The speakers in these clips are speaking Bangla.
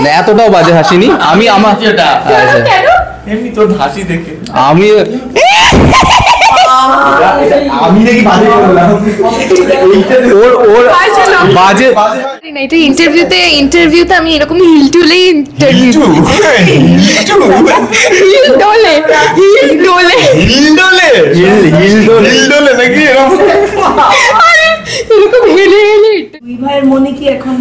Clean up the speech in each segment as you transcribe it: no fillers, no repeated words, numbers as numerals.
না এতটাও বাজে হাসিনি আমি আমার এমনি তোর হাসি দেখে আমি আমি নাকি বাজে বললাম ওর ওর বাজে না এটা ইন্টারভিউতে আমি এরকম হিল টুলেই ইন্টারভিউ হিল ডোলে নাকি এরকম হেলে হেলে দুই ভাইয়ের মনে কি এখন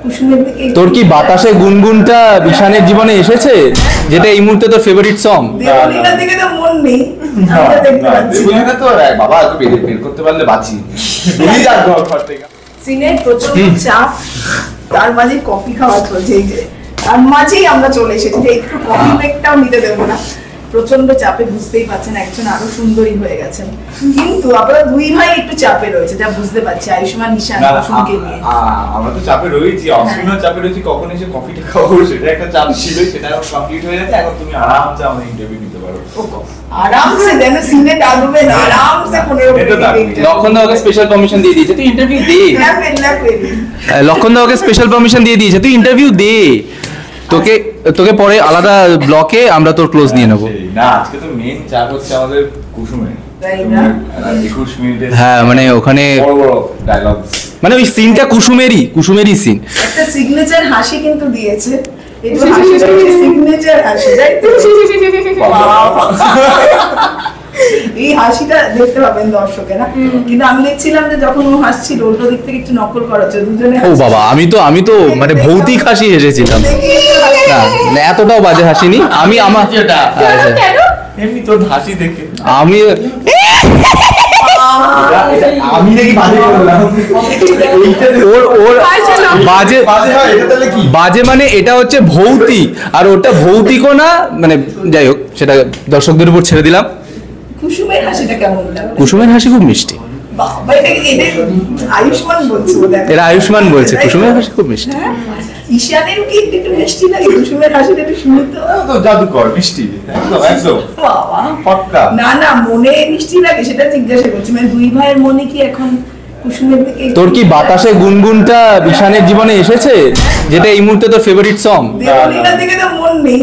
কুসুমের দিকে তোর কি বাতাসে গুনগুনটা ঈশানের জীবনে এসেছে যেটা এই মুহূর্তে তোর ফেভারিট সং দেবলীনার দিকে তো মন নেই আমরা দেখতে পাচ্ছি দেবলীনা তো বাবা একটু বের করতে পারলে বাঁচি বেরিয়ে যাক ঘর থেকে সিনের প্রচন্ড চাপ তার মাঝে কফি খাওয়া চলছে এই যে তার মাঝেই আমরা চলে এসেছি যে একটু কফি ব্রেকটাও নিতে দেবো না প্রচন্ড চাপে বুঝতেই পারছেন একজন আরো সুন্দরী হয়ে গেছেন কিন্তু আপনারা দুই ভাই একটু চাপে রয়েছে যা বুঝতে পারছি আয়ুষ্মান ঈশান কুসুমকে নিয়ে আমরা তো চাপে রয়েছি অসীমও চাপে রয়েছি কখন এসে কফিটা খাবো সেটা একটা চাপ ছিল সেটা কমপ্লিট হয়ে গেছে এখন তুমি আরামসে আমাদের ইন্টারভিউ নিতে পারো আরামসে দেন সিনে ডালবেন আরামসে 15 মিনিট লক্ষণ দা ওকে স্পেশাল পারমিশন দিয়ে দিয়েছে তুই ইন্টারভিউ দে লক্ষণ দা ওকে স্পেশাল পারমিশন দিয়ে দিয়েছে তুই ইন্টারভিউ দে তোকে তোকে পরে আলাদা ব্লকে আমরা তোর ক্লোজ নিয়ে নেব না আজকে তো মেইন চাপ হচ্ছে আমাদের কুসুমের 21 মিনিটের হ্যাঁ মানে ওখানে বড় বড় ডায়লগস মানে ওই সিনটা কুসুমেরই সিন একটা সিগনেচার হাসি কিন্তু দিয়েছে একটু হাসিটা সিগনেচার হাসি তাই তো এই হাসিটা দেখতে পাবেন দর্শকেরা কিন্তু আমি দেখছিলাম যে যখন ও হাসছিল উল্টো দিক থেকে একটু নকল করা হচ্ছে দুজনে ও বাবা আমি তো মানে ভৌতিক হাসি হেসেছিলাম না এতটাও বাজে হাসিনি আমি আমার এমনি তোর হাসি দেখে আমি আমি নাকি বাজে বললাম ওর বাজে হয় এটা তাহলে কি বাজে মানে এটা হচ্ছে ভৌতিক আর ওটা ভৌতিকও না মানে যাই হোক সেটা দর্শকদের উপর ছেড়ে দিলাম কুসুমের হাসিটা কেমন লাগে কুসুমের হাসি খুব মিষ্টি বাবা এটা আয়ুষ্মান বলছে এরা আয়ুষ্মান বলছে কুসুমের হাসি খুব মিষ্টি ঈশানের কি একটু মিষ্টি লাগে কুসুমের হাসিটা একটু শুনি তো জাদুকর মিষ্টি একদম একদম বাবা পটকা না মনে মিষ্টি লাগে সেটা জিজ্ঞাসা করছি মানে দুই ভাইয়ের মনে কি এখন কুসুমের দিকে তোর কি বাতাসে গুনগুনটা ঈশানের জীবনে এসেছে যেটা এই মুহূর্তে তোর ফেভারিট সং দেবলীনার দিকে তো মন নেই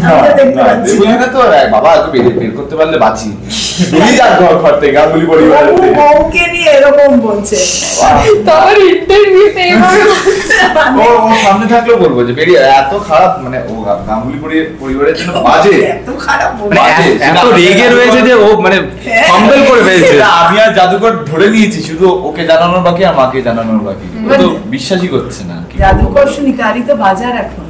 আমরা দেখতে পাচ্ছি দেবলীনা তো বাবা একটু বের করতে পারলে বাঁচি বেরিয়ে যাক ঘর থেকে গাঙ্গুলি পরিবার বউকে নিয়ে এরকম বলছে তোর ইন্টারভিউতে ও সামনে থাকলেও বলবো যে বেরিয়ে এত খারাপ মানে ও গাঙ্গুলি পরিবারের জন্য বাজে এত খারাপ এত রেগে রয়েছে যে ও মানে ফাম্বল করে ফেলছে আমি আর জাদুকর ধরে নিয়েছি শুধু ওকে জানানোর বাকি আর মাকে জানানোর বাকি ও তো বিশ্বাসই করছে না জাদুকর শুনিকারই তো বাজার এখন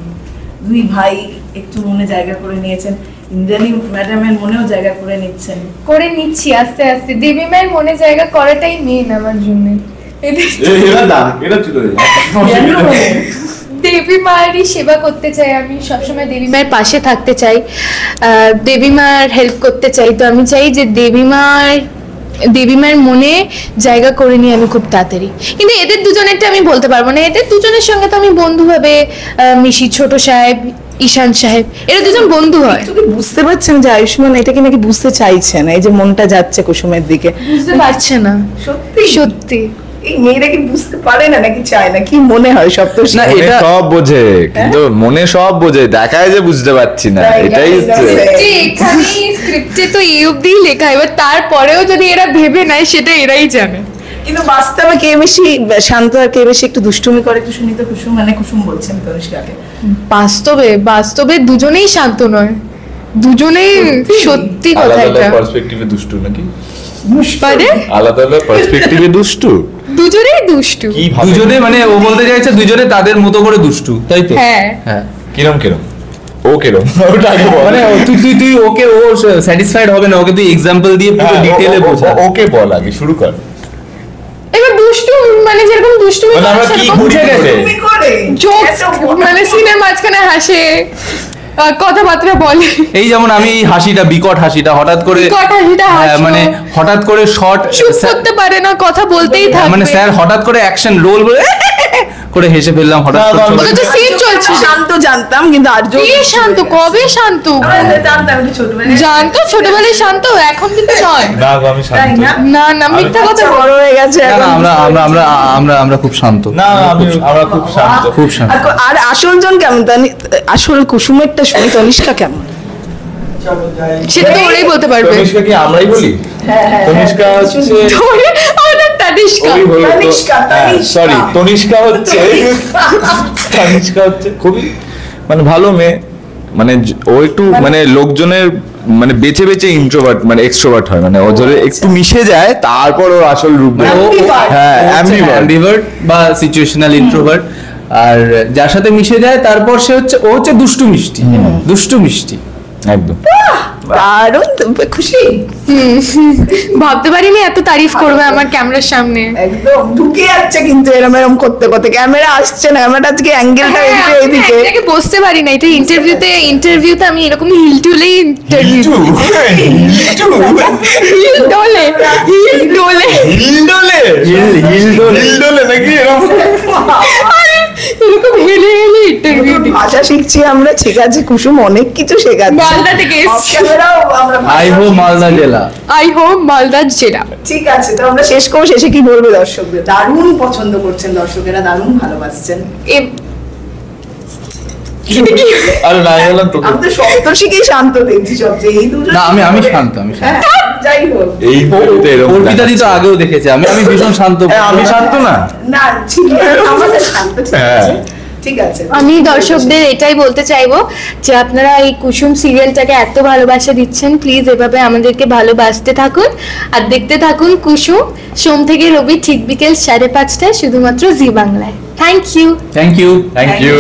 দুই ভাই একটু মনে জায়গা করে নিয়েছেন ইন্দ্রাণী ম্যাডামের মনেও জায়গা করে নিচ্ছেন করে নিচ্ছি আস্তে আস্তে দেবী মায়ের মনে জায়গা করাটাই মেন আমার জন্য এরা চলে দেবী মায়েরই সেবা করতে চাই আমি সবসময় দেবী মায়ের পাশে থাকতে চাই দেবী মায়ের হেল্প করতে চাই তো আমি চাই যে দেবী মায়ের মনে জায়গা করে নিই আমি খুব তাড়াতাড়ি কিন্তু এদের দুজনেরটা আমি বলতে পারবো না এদের দুজনের সঙ্গে তো আমি বন্ধু ভাবে মিশি ছোট সাহেব ঈশান সাহেব এরা দুজন বন্ধু হয় তুমি বুঝতে পারছেন যে আয়ুষ্মান এটাকে নাকি বুঝতে চাইছে না এই যে মনটা যাচ্ছে কুসুমের দিকে বুঝতে পারছে না সত্যি এই মেয়েরা কি বুঝতে পারে না নাকি চায় না কি মনে হয় সব তো না এটা সব বোঝে কিন্তু মনে সব বোঝে দেখায় যে বুঝতে পারছি না এটাই হচ্ছে এখানে স্ক্রিপ্টে তো এই অবধি লেখা এবার তারপরেও যদি এরা ভেবে নেয় সেটা এরাই জানে কিন্তু বাস্তবে কে বেশি শান্ত আর কে বেশি একটু দুষ্টুমি করে একটু শুনি তো কুসুম মানে কুসুম বলছেন তনুষ্কাকে বাস্তবে দুজনেই শান্ত নয় দুজনেই সত্যি কথা আলাদা এটা পার্সপেক্টিভে দুষ্টু নাকি মানে আলাদা পার্সপেক্টিভে দুষ্টু দুজনেই দুষ্টু কি দুজনে মানে ও বলতে চাইছে দুজনে তাদের মতো করে দুষ্টু তাই তো হ্যাঁ হ্যাঁ কিরম ও কিরম ওটা আগে বল মানে তুই ওকে ও স্যাটিসফাইড হবে না ওকে তুই এক্সাম্পল দিয়ে পুরো ডিটেইলে বোঝা ওকে বল আগে শুরু কর এবার দুষ্টু মানে যেরকম দুষ্টুমি মানে আমরা কি বুঝে গেছে তুমি করে জোকস মানে সিনেমা মাঝখানে হাসে কথাবার্তা বলে এই যেমন আমি এই হাসিটা বিকট হাসিটা হঠাৎ করে মানে হঠাৎ করে শর্ট চুপ করতে পারে না কথা বলতেই থাকে মানে স্যার হঠাৎ করে অ্যাকশন রোল বলে করে হেসে ফেললাম হঠাৎ না, করে আমি- সবাই- ওটা তো সিন চলছিল। শান্ত জানতাম কিন্তু আর্য কে শান্ত, কবে শান্ত? আমরা জানতাম একটু ছোটবেলায় জানতো ছোটবেলায় শান্ত, এখন কিন্তু নয়। না গো, আমি তাই শান্ত। না? না না, মিথ্যা কথা আচ্ছা, বল। বড় হয়ে গেছে না, এখন না, আমরা খুব শান্ত। না আমরা খুব শান্ত। খুব শান্ত। আর আসল জন কেমন আসল কুসুমেরটা শুনি তনিষ্কা কেমন? সেটা তো ওরাই বলতে পারবে। তনিষ্কা কি আমরাই বলি? তনিষ্কা হচ্ছে ওটা তানিষ্কা। ওই হলো তনিষ্কা, তনিষ্কা। সরি, তনিষ্কা হচ্ছে খুবই মানে ভালো মেয়ে, মানে ও একটু মানে লোকজনের মানে বেছে বেছে ইন্ট্রোভার্ট মানে এক্সট্রোভার্ট হয়, মানে ও ধরে একটু মিশে যায় তারপর ওর আসল রূপ বের হয়। Ambivert। হ্যাঁ, ambivert। অ্যাম্বিভার্ট বা সিচুয়েশনাল ইন্ট্রোভার্ট। আর যার সাথে মিশে যায় তারপর ও হচ্ছে দুষ্টু মিষ্টি একদম। দারুণ তো, খুশি ভাবতে পারিনি এত তারিফ করবে আমার ক্যামেরার সামনে। একদম ঢুকে যাচ্ছে কিন্তু এরম এরম করতে করতে ক্যামেরা আসছে না, ক্যামেরাটা আজকে অ্যাঙ্গেলটা একটু এইদিকে এটাকে বসতে পারি না, এটা ইন্টারভিউতে আমি এরকম হিল টুলেই ইন্টারভিউ হিল ডোলে নাকি এরকম? এরকম হেলে হেলে ইন্টারভিউ নতুন ভাষা শিখছি আমরা, ঠিক আছে কুসুম অনেক কিছু শেখাচ্ছে। মালদা থেকে Off এসছি। camera ও আমরা আই হো মালদা জেলা। আই হোপ মালদা জেলা। ঠিক আছে, তো আমরা শেষ করবো। শেষে কি বলবে দর্শকদের? দারুণ পছন্দ করছেন দর্শকেরা, দারুণ ভালোবাসছেন। আরে না এলাম তো আমি তো সপ্তর্ষিকেই শান্ত দেখছি সবচেয়ে, এই দুজন না, আমি শান্ত, আমি শান্ত। হ্যাঁ, যাই হোক এই মুহূর্তে এরকম অর্পিতা দি তো দেখাচ্ছে। আগেও দেখেছে আমি ভীষণ শান্ত। হ্যাঁ, আমি শান্ত না। না ঠিক আমাদের শান্ত, ঠিক আছে, হ্যাঁ। ঠিক আছে। আমি দর্শকদের এটাই বলতে চাইবো যে আপনারা এই কুসুম সিরিয়ালটাকে এত ভালোবাসা দিচ্ছেন, প্লিজ এভাবে আমাদেরকে ভালোবাসতে থাকুন আর দেখতে থাকুন কুসুম, সোম থেকে রবি ঠিক বিকেল 5:30টায় শুধুমাত্র জি বাংলায়। Thank you. Thank you. Thank you.